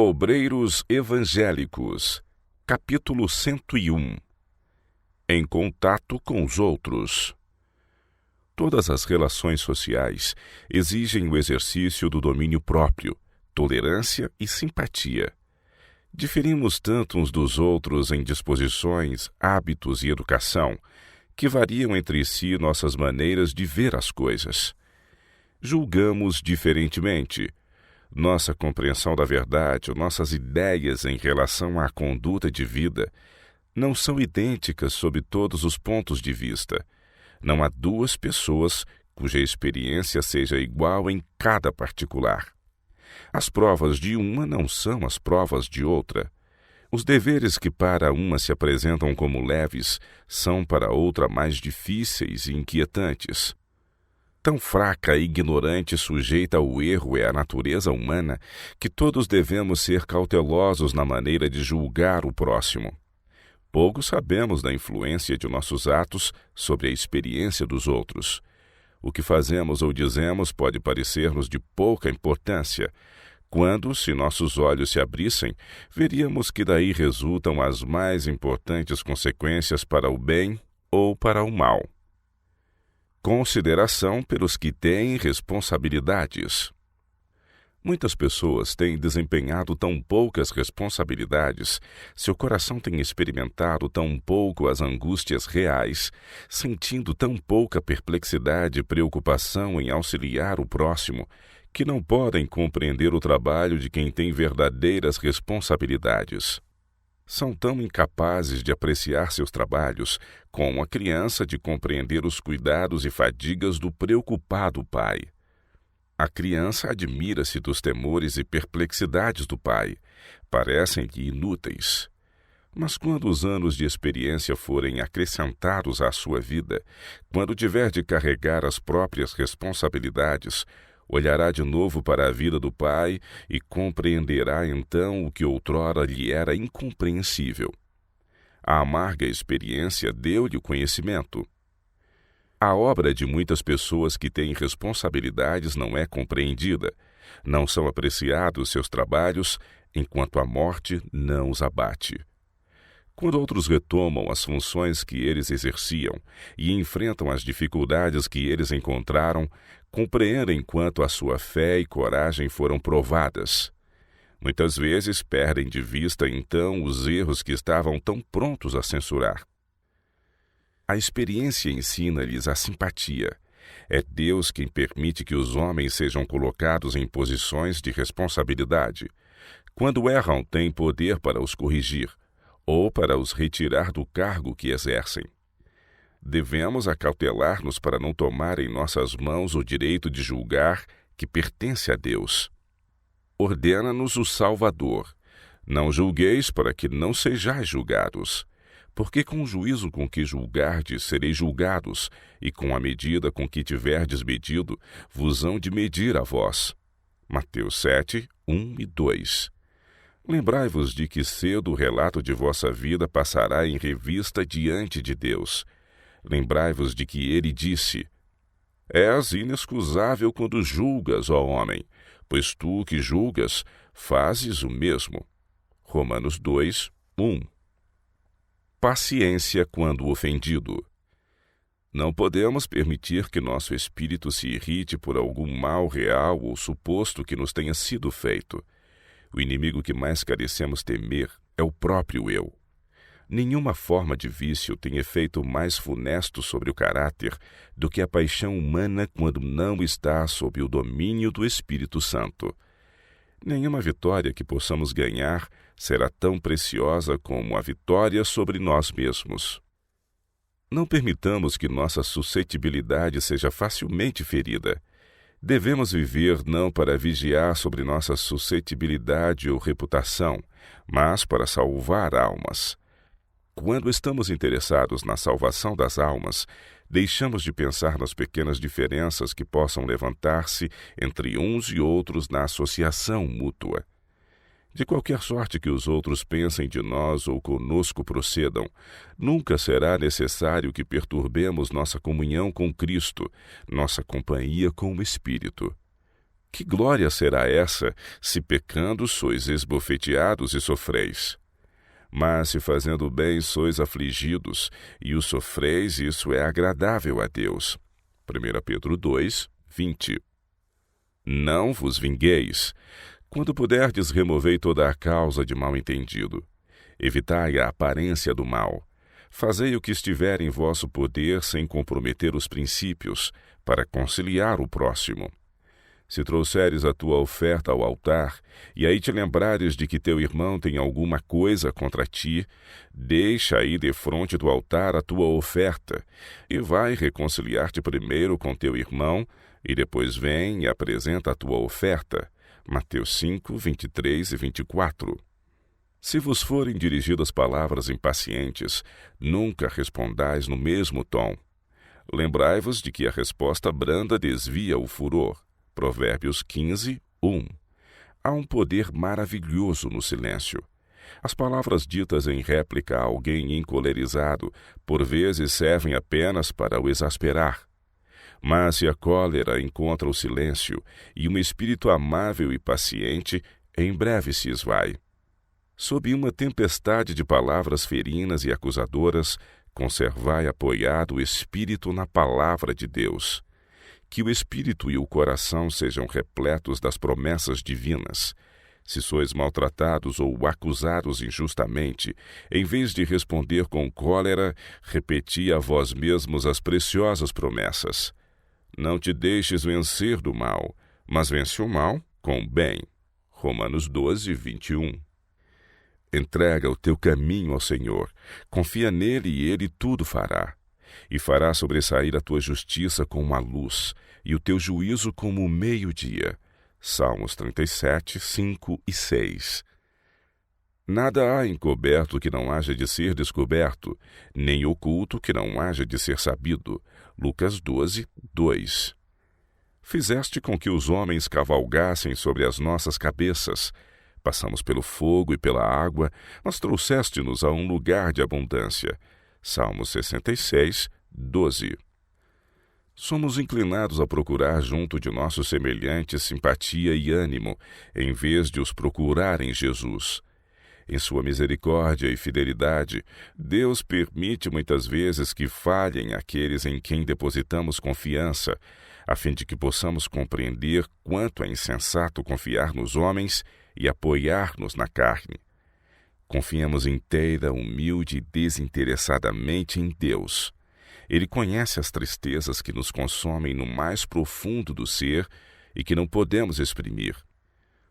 Obreiros Evangélicos, capítulo 101. Em contato com os outros. Todas as relações sociais exigem o exercício do domínio próprio, tolerância e simpatia. Diferimos tanto uns dos outros em disposições, hábitos e educação, que variam entre si nossas maneiras de ver as coisas. Julgamos diferentemente. Nossa compreensão da verdade, nossas ideias em relação à conduta de vida, não são idênticas sob todos os pontos de vista. Não há duas pessoas cuja experiência seja igual em cada particular. As provas de uma não são as provas de outra. Os deveres que para uma se apresentam como leves são para outra mais difíceis e inquietantes. Tão fraca e ignorante e sujeita ao erro é a natureza humana que todos devemos ser cautelosos na maneira de julgar o próximo. Pouco sabemos da influência de nossos atos sobre a experiência dos outros. O que fazemos ou dizemos pode parecer-nos de pouca importância, quando, se nossos olhos se abrissem, veríamos que daí resultam as mais importantes consequências para o bem ou para o mal. Consideração pelos que têm responsabilidades. Muitas pessoas têm desempenhado tão poucas responsabilidades, seu coração tem experimentado tão pouco as angústias reais, sentindo tão pouca perplexidade e preocupação em auxiliar o próximo, que não podem compreender o trabalho de quem tem verdadeiras responsabilidades. São tão incapazes de apreciar seus trabalhos, como a criança de compreender os cuidados e fadigas do preocupado pai. A criança admira-se dos temores e perplexidades do pai. Parecem-lhe inúteis. Mas quando os anos de experiência forem acrescentados à sua vida, quando tiver de carregar as próprias responsabilidades, olhará de novo para a vida do pai e compreenderá então o que outrora lhe era incompreensível. A amarga experiência deu-lhe o conhecimento. A obra de muitas pessoas que têm responsabilidades não é compreendida, não são apreciados seus trabalhos, enquanto a morte não os abate. Quando outros retomam as funções que eles exerciam e enfrentam as dificuldades que eles encontraram, compreendem quanto a sua fé e coragem foram provadas. Muitas vezes perdem de vista, então, os erros que estavam tão prontos a censurar. A experiência ensina-lhes a simpatia. É Deus quem permite que os homens sejam colocados em posições de responsabilidade. Quando erram, tem poder para os corrigir, ou para os retirar do cargo que exercem. Devemos acautelar-nos para não tomar em nossas mãos o direito de julgar que pertence a Deus. Ordena-nos o Salvador: não julgueis para que não sejais julgados, porque com o juízo com que julgardes sereis julgados, e com a medida com que tiverdes medido, vos hão de medir a vós. Mateus 7, 1 e 2. Lembrai-vos de que cedo o relato de vossa vida passará em revista diante de Deus. Lembrai-vos de que ele disse: És inexcusável quando julgas, ó homem, pois tu que julgas, fazes o mesmo. Romanos 2, 1. Paciência quando ofendido. Não podemos permitir que nosso espírito se irrite por algum mal real ou suposto que nos tenha sido feito. O inimigo que mais carecemos temer é o próprio eu. Nenhuma forma de vício tem efeito mais funesto sobre o caráter do que a paixão humana quando não está sob o domínio do Espírito Santo. Nenhuma vitória que possamos ganhar será tão preciosa como a vitória sobre nós mesmos. Não permitamos que nossa suscetibilidade seja facilmente ferida. Devemos viver não para vigiar sobre nossa suscetibilidade ou reputação, mas para salvar almas. Quando estamos interessados na salvação das almas, deixamos de pensar nas pequenas diferenças que possam levantar-se entre uns e outros na associação mútua. De qualquer sorte que os outros pensem de nós ou conosco procedam, nunca será necessário que perturbemos nossa comunhão com Cristo, nossa companhia com o Espírito. Que glória será essa, se pecando sois esbofeteados e sofreis? Mas se fazendo bem sois afligidos, e o sofreis, isso é agradável a Deus. 1 Pedro 2, 20. Não vos vingueis. Quando puderdes, removei toda a causa de mal-entendido. Evitai a aparência do mal. Fazei o que estiver em vosso poder sem comprometer os princípios, para conciliar o próximo. Se trouxeres a tua oferta ao altar, e aí te lembrares de que teu irmão tem alguma coisa contra ti, deixa aí defronte do altar a tua oferta, e vai reconciliar-te primeiro com teu irmão, e depois vem e apresenta a tua oferta. Mateus 5, 23 e 24. Se vos forem dirigidas palavras impacientes, nunca respondais no mesmo tom. Lembrai-vos de que a resposta branda desvia o furor. Provérbios 15, 1. Há um poder maravilhoso no silêncio. As palavras ditas em réplica a alguém encolerizado, por vezes servem apenas para o exasperar. Mas se a cólera encontra o silêncio e um espírito amável e paciente, em breve se esvai. Sob uma tempestade de palavras ferinas e acusadoras, conservai apoiado o espírito na palavra de Deus. Que o espírito e o coração sejam repletos das promessas divinas. Se sois maltratados ou acusados injustamente, em vez de responder com cólera, repeti a vós mesmos as preciosas promessas. Não te deixes vencer do mal, mas vence o mal com o bem. Romanos 12, 21. Entrega o teu caminho ao Senhor, confia nele e ele tudo fará. E fará sobressair a tua justiça como a luz, e o teu juízo como o meio-dia. Salmos 37, 5 e 6. Nada há encoberto que não haja de ser descoberto, nem oculto que não haja de ser sabido. Lucas 12, 2. Fizeste com que os homens cavalgassem sobre as nossas cabeças. Passamos pelo fogo e pela água, mas trouxeste-nos a um lugar de abundância. Salmos 66, 12. Somos inclinados a procurar junto de nossos semelhantes simpatia e ânimo, em vez de os procurar em Jesus. Em sua misericórdia e fidelidade, Deus permite muitas vezes que falhem aqueles em quem depositamos confiança, a fim de que possamos compreender quanto é insensato confiar nos homens e apoiar-nos na carne. Confiamos inteira, humilde e desinteressadamente em Deus. Ele conhece as tristezas que nos consomem no mais profundo do ser e que não podemos exprimir.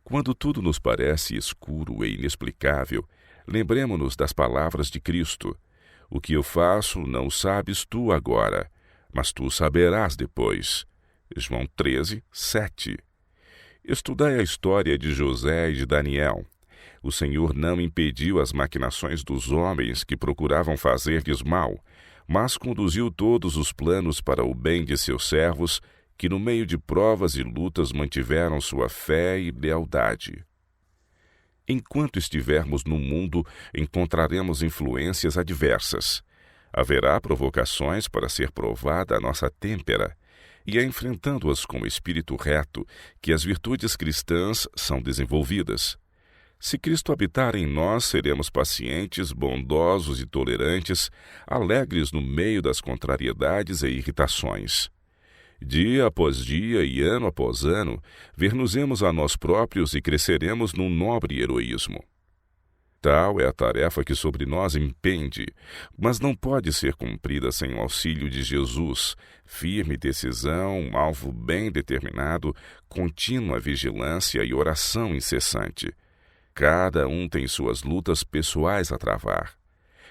Quando tudo nos parece escuro e inexplicável, lembremo-nos das palavras de Cristo. O que eu faço não o sabes tu agora, mas tu saberás depois. João 13, 7. Estudai a história de José e de Daniel. O Senhor não impediu as maquinações dos homens que procuravam fazer-lhes mal, mas conduziu todos os planos para o bem de seus servos, que no meio de provas e lutas mantiveram sua fé e lealdade. Enquanto estivermos no mundo, encontraremos influências adversas. Haverá provocações para ser provada a nossa têmpera, e é enfrentando-as com o espírito reto que as virtudes cristãs são desenvolvidas. Se Cristo habitar em nós, seremos pacientes, bondosos e tolerantes, alegres no meio das contrariedades e irritações. Dia após dia e ano após ano, ver-nos-emos a nós próprios e cresceremos num nobre heroísmo. Tal é a tarefa que sobre nós impende, mas não pode ser cumprida sem o auxílio de Jesus, firme decisão, um alvo bem determinado, contínua vigilância e oração incessante. Cada um tem suas lutas pessoais a travar.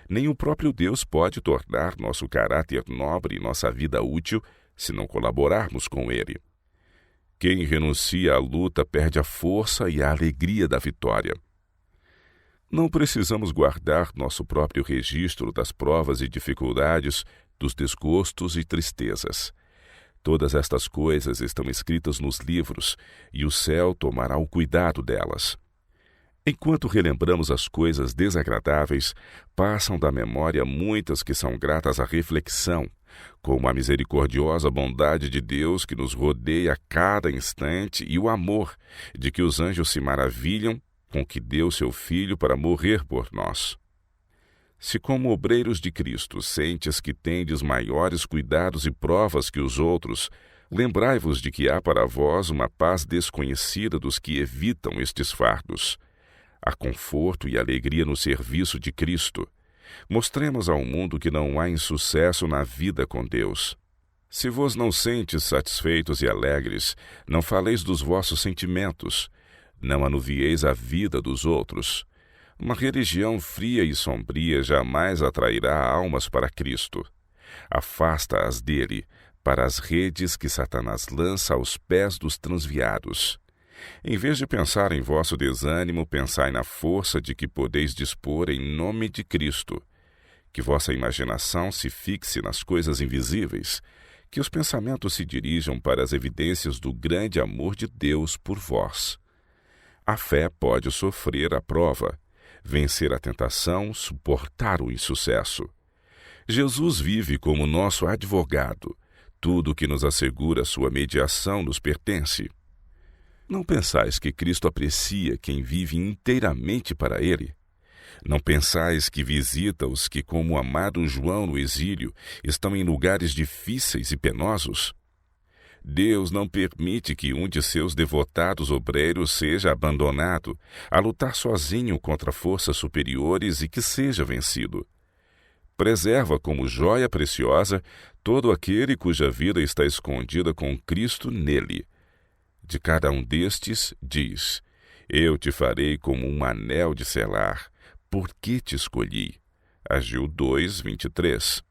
Nem o próprio Deus pode tornar nosso caráter nobre e nossa vida útil se não colaborarmos com ele. Quem renuncia à luta perde a força e a alegria da vitória. Não precisamos guardar nosso próprio registro das provas e dificuldades, dos desgostos e tristezas. Todas estas coisas estão escritas nos livros, e o céu tomará o cuidado delas. Enquanto relembramos as coisas desagradáveis, passam da memória muitas que são gratas à reflexão, como a misericordiosa bondade de Deus que nos rodeia a cada instante e o amor de que os anjos se maravilham com que deu seu Filho para morrer por nós. Se como obreiros de Cristo sentes que tendes maiores cuidados e provas que os outros, lembrai-vos de que há para vós uma paz desconhecida dos que evitam estes fardos. Há conforto e alegria no serviço de Cristo. Mostremos ao mundo que não há insucesso na vida com Deus. Se vos não sentes satisfeitos e alegres, não faleis dos vossos sentimentos, não anuvieis a vida dos outros. Uma religião fria e sombria jamais atrairá almas para Cristo. Afasta-as dele, para as redes que Satanás lança aos pés dos transviados. Em vez de pensar em vosso desânimo, pensai na força de que podeis dispor em nome de Cristo. Que vossa imaginação se fixe nas coisas invisíveis, que os pensamentos se dirijam para as evidências do grande amor de Deus por vós. A fé pode sofrer a prova, vencer a tentação, suportar o insucesso. Jesus vive como nosso advogado. Tudo que nos assegura sua mediação nos pertence. Não pensais que Cristo aprecia quem vive inteiramente para Ele? Não pensais que visita os que, como o amado João no exílio, estão em lugares difíceis e penosos? Deus não permite que um de seus devotados obreiros seja abandonado a lutar sozinho contra forças superiores e que seja vencido. Preserva como joia preciosa todo aquele cuja vida está escondida com Cristo nele. De cada um destes, diz: Eu te farei como um anel de selar, porque te escolhi. Ageu 2:23.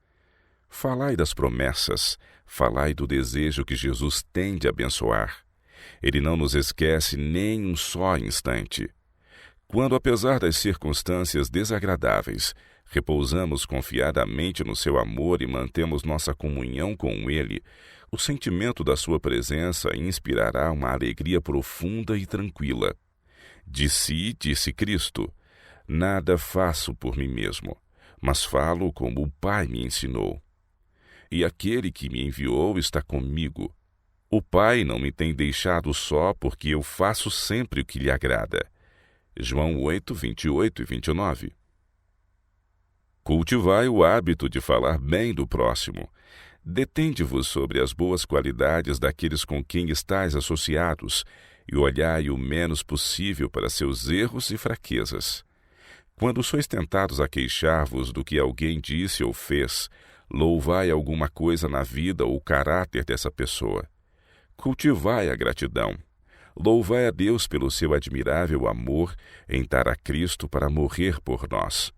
Falai das promessas, falai do desejo que Jesus tem de abençoar. Ele não nos esquece nem um só instante. Quando, apesar das circunstâncias desagradáveis, repousamos confiadamente no seu amor e mantemos nossa comunhão com ele, o sentimento da sua presença inspirará uma alegria profunda e tranquila. De si, disse Cristo: Nada faço por mim mesmo, mas falo como o Pai me ensinou. E aquele que me enviou está comigo. O Pai não me tem deixado só porque eu faço sempre o que lhe agrada. João 8:28 e 29. Cultivai o hábito de falar bem do próximo. Detende-vos sobre as boas qualidades daqueles com quem estáis associados e olhai o menos possível para seus erros e fraquezas. Quando sois tentados a queixar-vos do que alguém disse ou fez, louvai alguma coisa na vida ou caráter dessa pessoa. Cultivai a gratidão. Louvai a Deus pelo seu admirável amor em dar a Cristo para morrer por nós.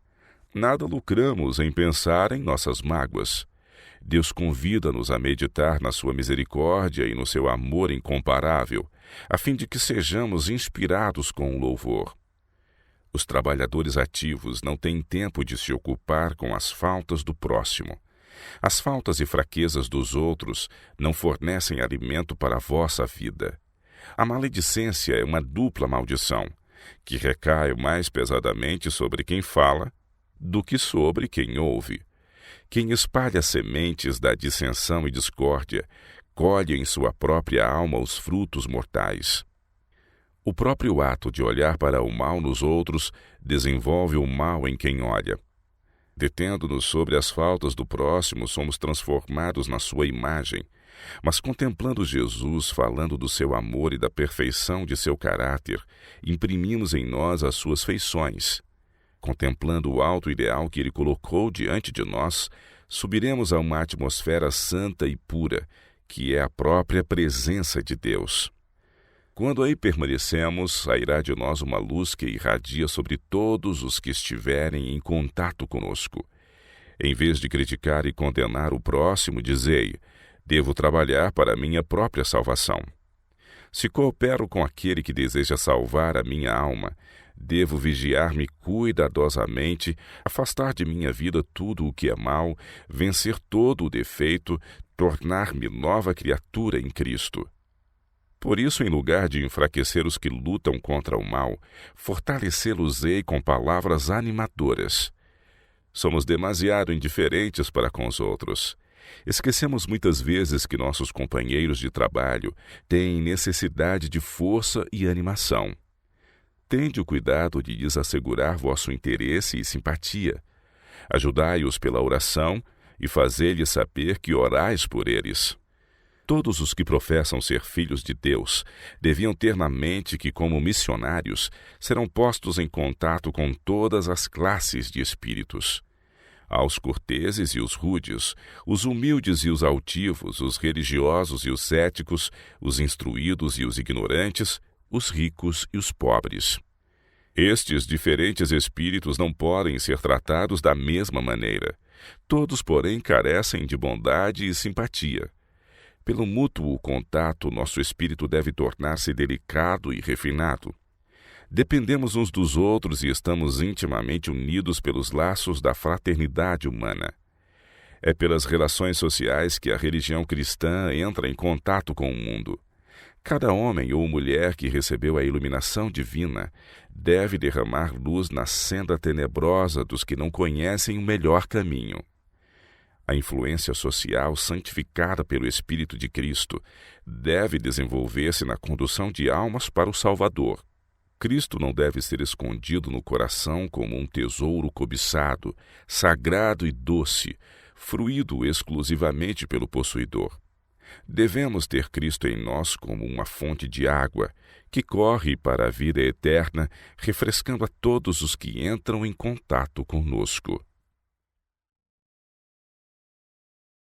Nada lucramos em pensar em nossas mágoas. Deus convida-nos a meditar na sua misericórdia e no seu amor incomparável, a fim de que sejamos inspirados com o louvor. Os trabalhadores ativos não têm tempo de se ocupar com as faltas do próximo. As faltas e fraquezas dos outros não fornecem alimento para a vossa vida. A maledicência é uma dupla maldição, que recai mais pesadamente sobre quem fala do que sobre quem ouve. Quem espalha sementes da dissensão e discórdia, colhe em sua própria alma os frutos mortais. O próprio ato de olhar para o mal nos outros desenvolve o mal em quem olha. Detendo-nos sobre as faltas do próximo, somos transformados na sua imagem, mas contemplando Jesus falando do seu amor e da perfeição de seu caráter, imprimimos em nós as suas feições. Contemplando o alto ideal que ele colocou diante de nós, subiremos a uma atmosfera santa e pura, que é a própria presença de Deus. Quando aí permanecemos, sairá de nós uma luz que irradia sobre todos os que estiverem em contato conosco. Em vez de criticar e condenar o próximo, dizei: devo trabalhar para a minha própria salvação. Se coopero com aquele que deseja salvar a minha alma, devo vigiar-me cuidadosamente, afastar de minha vida tudo o que é mal, vencer todo o defeito, tornar-me nova criatura em Cristo. Por isso, em lugar de enfraquecer os que lutam contra o mal, fortalecê-los-ei com palavras animadoras. Somos demasiado indiferentes para com os outros. Esquecemos muitas vezes que nossos companheiros de trabalho têm necessidade de força e animação. Tende o cuidado de lhes assegurar vosso interesse e simpatia. Ajudai-os pela oração e fazei-lhes saber que orais por eles. Todos os que professam ser filhos de Deus deviam ter na mente que, como missionários, serão postos em contato com todas as classes de espíritos. Aos corteses e os rudes, os humildes e os altivos, os religiosos e os céticos, os instruídos e os ignorantes, os ricos e os pobres. Estes diferentes espíritos não podem ser tratados da mesma maneira. Todos, porém, carecem de bondade e simpatia. Pelo mútuo contato, nosso espírito deve tornar-se delicado e refinado. Dependemos uns dos outros e estamos intimamente unidos pelos laços da fraternidade humana. É pelas relações sociais que a religião cristã entra em contato com o mundo. Cada homem ou mulher que recebeu a iluminação divina deve derramar luz na senda tenebrosa dos que não conhecem o melhor caminho. A influência social santificada pelo Espírito de Cristo deve desenvolver-se na condução de almas para o Salvador. Cristo não deve ser escondido no coração como um tesouro cobiçado, sagrado e doce, fruído exclusivamente pelo possuidor. Devemos ter Cristo em nós como uma fonte de água que corre para a vida eterna, refrescando a todos os que entram em contato conosco.